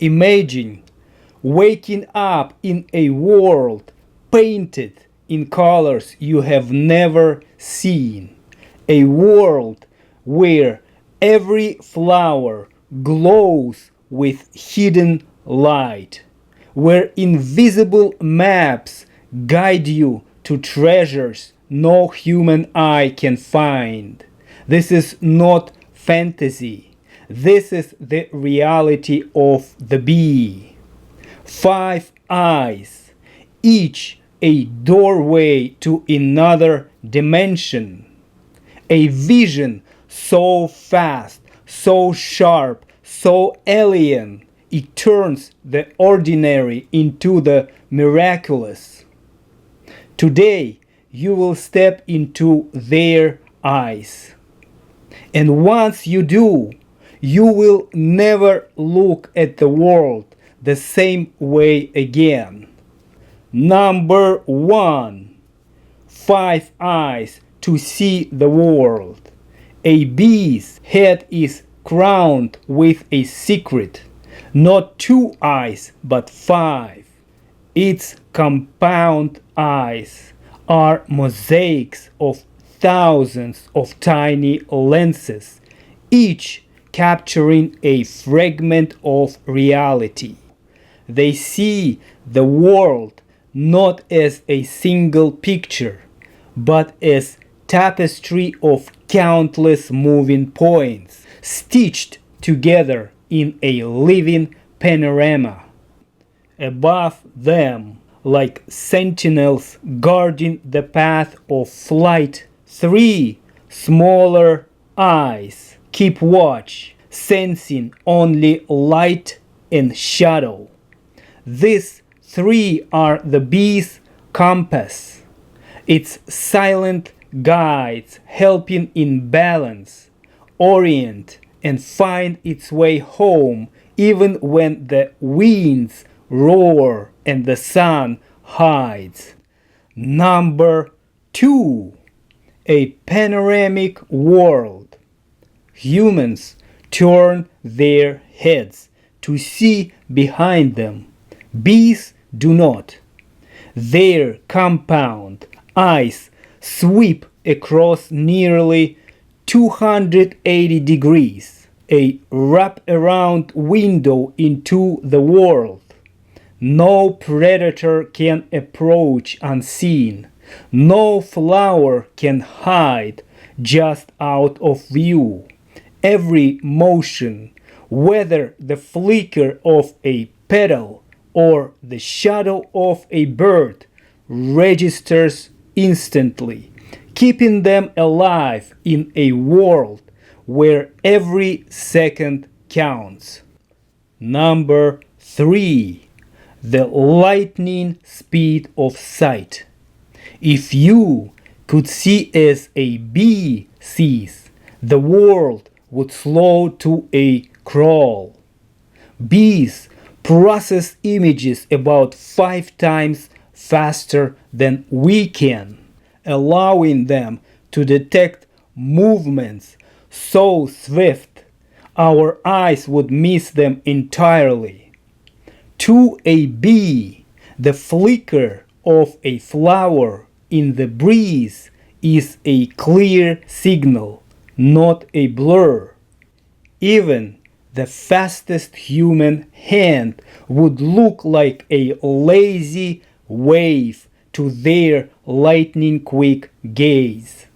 Imagine waking up in a world painted in colors you have never seen, a world where every flower glows with hidden light, where invisible maps guide you to treasures no human eye can find. This is not fantasy. This is the reality of the bee. 5 eyes, each a doorway to another dimension. A vision so fast, so sharp, so alien, it turns the ordinary into the miraculous. Today, you will step into their eyes. And once you do, you will never look at the world the same way again. Number 1. 5 eyes to see the world. A bee's head is crowned with a secret. Not 2 eyes, but 5. Its compound eyes are mosaics of thousands of tiny lenses, each capturing a fragment of reality. They see the world not as a single picture, but as tapestry of countless moving points, stitched together in a living panorama. Above them, like sentinels guarding the path of flight, 3 smaller eyes keep watch, sensing only light and shadow. These 3 are the bee's compass, its silent guides helping in balance, orient, and find its way home even when the winds roar and the sun hides. Number 2. A panoramic world. Humans turn their heads to see behind them. Bees do not. Their compound eyes sweep across nearly 280 degrees, a wrap-around window into the world. No predator can approach unseen. No flower can hide just out of view. Every motion, whether the flicker of a petal or the shadow of a bird, registers instantly, keeping them alive in a world where every second counts. Number 3. The lightning speed of sight. If you could see as a bee sees, the world would slow to a crawl. Bees process images about 5 times faster than we can, allowing them to detect movements so swift our eyes would miss them entirely. To a bee, the flicker of a flower in the breeze is a clear signal, not a blur. Even the fastest human hand would look like a lazy wave to their lightning-quick gaze.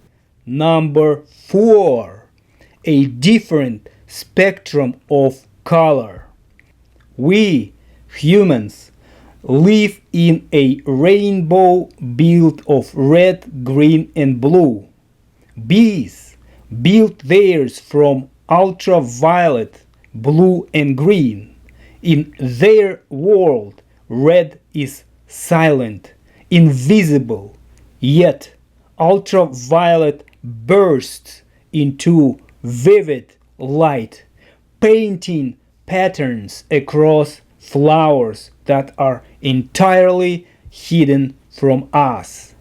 Number 4. A different spectrum of color. We humans live in a rainbow built of red, green, and blue. Bees build theirs from ultraviolet, blue, and green. In their world, red is silent, invisible, yet ultraviolet bursts into vivid light, painting patterns across flowers that are entirely hidden from us.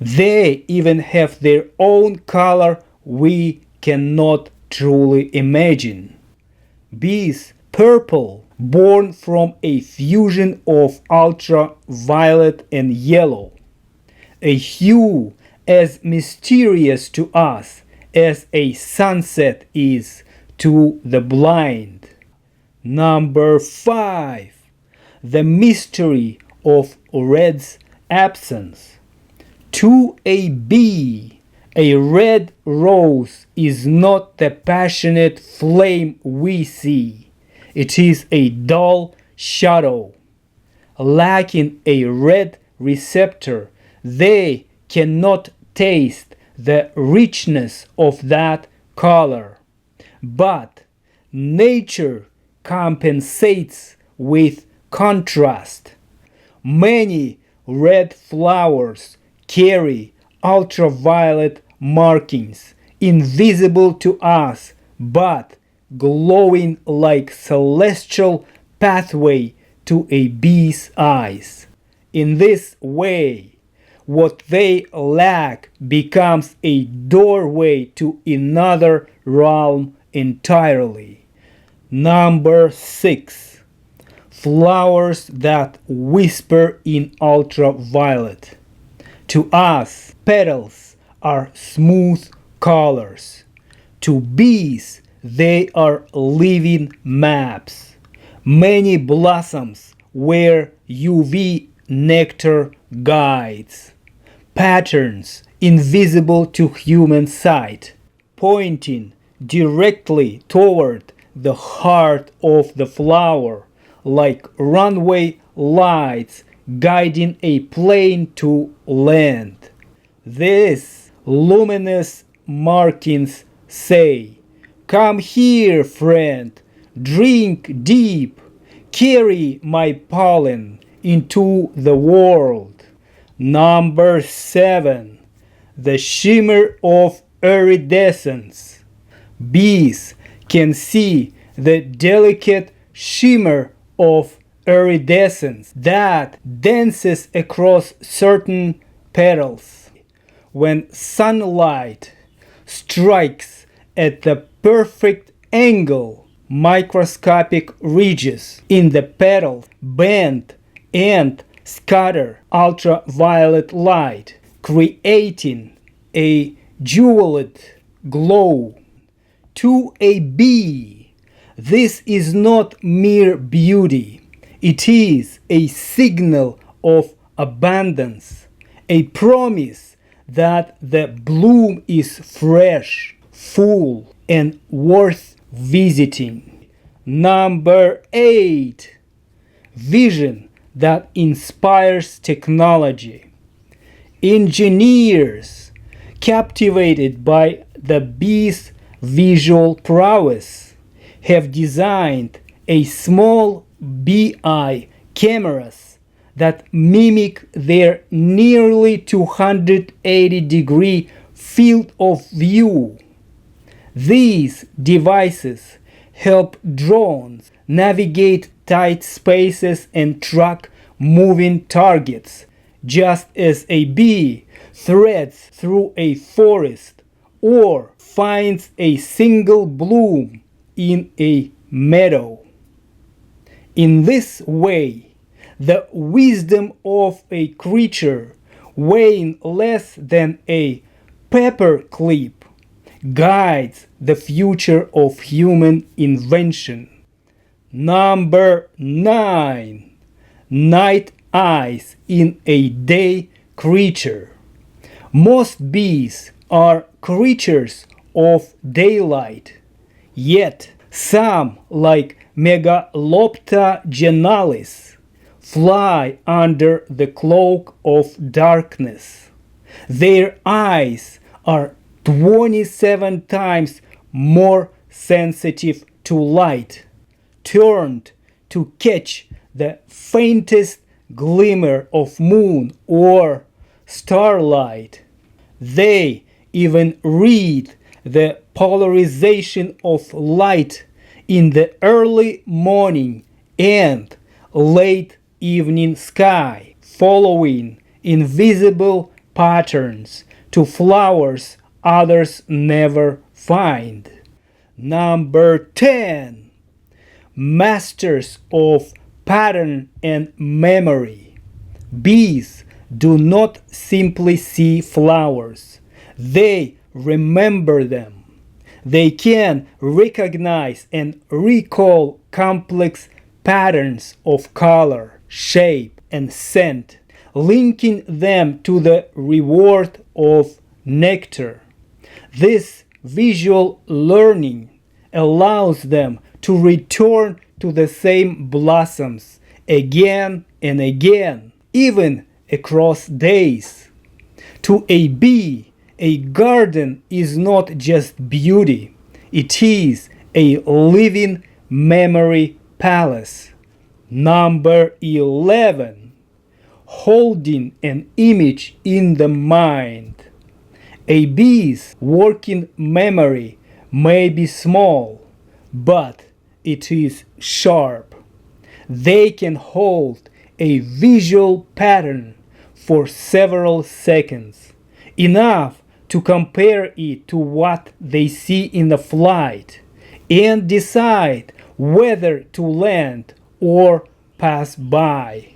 They even have their own color we cannot truly imagine. Bees' purple born from a fusion of ultraviolet and yellow, a hue as mysterious to us as a sunset is to the blind. Number 5. The mystery of red's absence. To a bee, a red rose is not the passionate flame we see. It is a dull shadow. Lacking a red receptor, they cannot taste the richness of that color. But nature compensates with contrast. Many red flowers carry ultraviolet markings, invisible to us, but glowing like celestial pathway to a bee's eyes. In this way, what they lack becomes a doorway to another realm entirely. Number 6. Flowers that whisper in ultraviolet. To us, petals are smooth colors. To bees, they are living maps. Many blossoms wear UV nectar guides, patterns invisible to human sight, pointing directly toward the heart of the flower, like runway lights guiding a plane to land. These luminous markings say, "Come here, friend, drink deep, carry my pollen into the world." Number 7. The shimmer of iridescence. Bees can see the delicate shimmer of iridescence that dances across certain petals. When sunlight strikes at the perfect angle, microscopic ridges in the petals bend and scatter ultraviolet light, creating a jeweled glow. To a bee, this is not mere beauty. It is a signal of abundance, a promise that the bloom is fresh, full, and worth visiting. Number 8. Vision that inspires technology. Engineers, captivated by the bee's visual prowess, have designed a small bee eye cameras that mimic their nearly 280-degree field of view. These devices help drones navigate tight spaces and track moving targets, just as a bee threads through a forest or finds a single bloom in a meadow. In this way, the wisdom of a creature weighing less than a paperclip guides the future of human invention. Number 9. Night eyes in a day creature. Most bees are creatures of daylight, yet some, like Megalopta genalis, fly under the cloak of darkness. Their eyes are 27 times more sensitive to light, turned to catch the faintest glimmer of moon or starlight. They even read the polarization of light in the early morning and late evening sky, following invisible patterns to flowers others never find. Number 10. masters of pattern and memory. Bees do not simply see flowers, they remember them. They can recognize and recall complex patterns of color, shape, and scent, linking them to the reward of nectar. This visual learning allows them to return to the same blossoms again and again, even across days. To a bee, a garden is not just beauty, it is a living memory palace. Number 11. Holding an image in the mind. A bee's working memory may be small, but it is sharp. They can hold a visual pattern for several seconds, enough to compare it to what they see in the flight, and decide whether to land or pass by.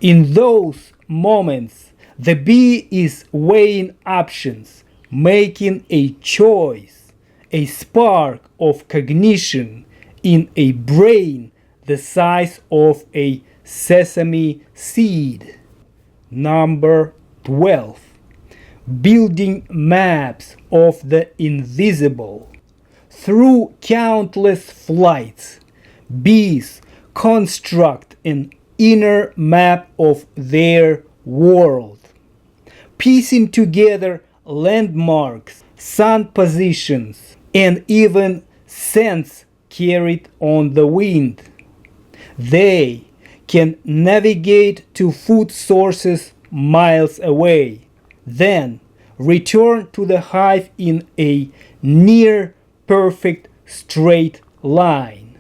In those moments, the bee is weighing options, making a choice, a spark of cognition in a brain the size of a sesame seed. Number 12. Building maps of the invisible. Through countless flights, bees construct an inner map of their world, piecing together landmarks, sun positions, and even scents carried on the wind. They can navigate to food sources miles away, then return to the hive in a near perfect straight line.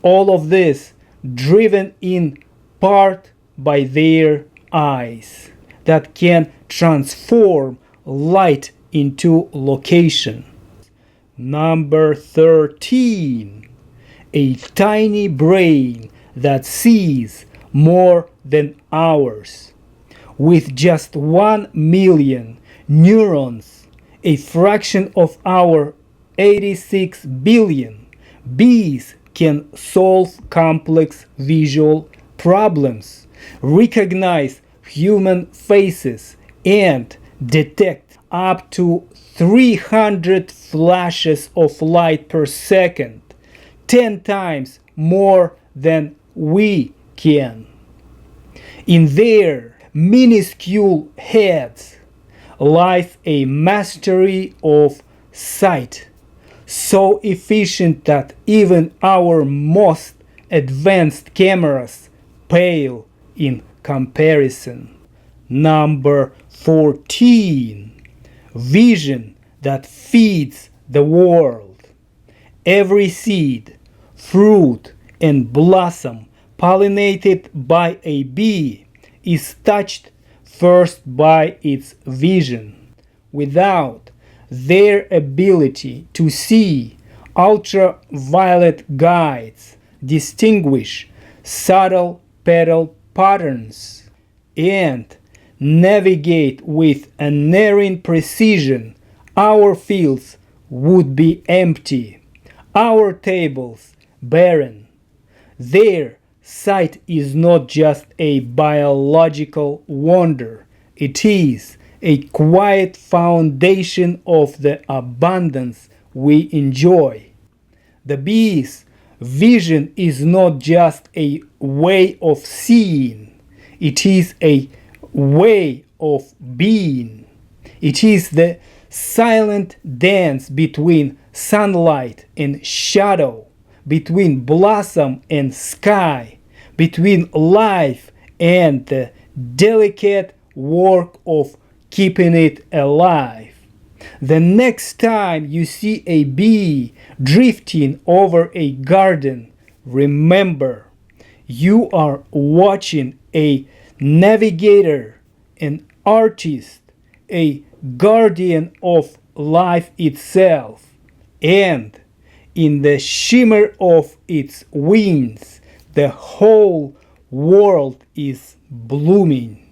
All of this driven in part by their eyes that can transform light into location. Number 13. A tiny brain that sees more than ours. With just 1 million neurons, a fraction of our 86 billion, bees can solve complex visual problems, recognize human faces, and detect up to 300 flashes of light per second, 10 times more than we can. In their minuscule heads lies a mastery of sight, so efficient that even our most advanced cameras pale in comparison. Number 14. Vision that feeds the world. Every seed, fruit, and blossom pollinated by a bee is touched first by its vision. Without their ability to see, ultraviolet guides distinguish subtle petal patterns and navigate with unerring precision, our fields would be empty, our tables barren. Their sight is not just a biological wonder, it is a quiet foundation of the abundance we enjoy. The bee's vision is not just a way of seeing, it is a way of being. It is the silent dance between sunlight and shadow, between blossom and sky, between life and the delicate work of keeping it alive. The next time you see a bee drifting over a garden, remember, you are watching a navigator, an artist, a guardian of life itself. And In the shimmer of its wings, the whole world is blooming.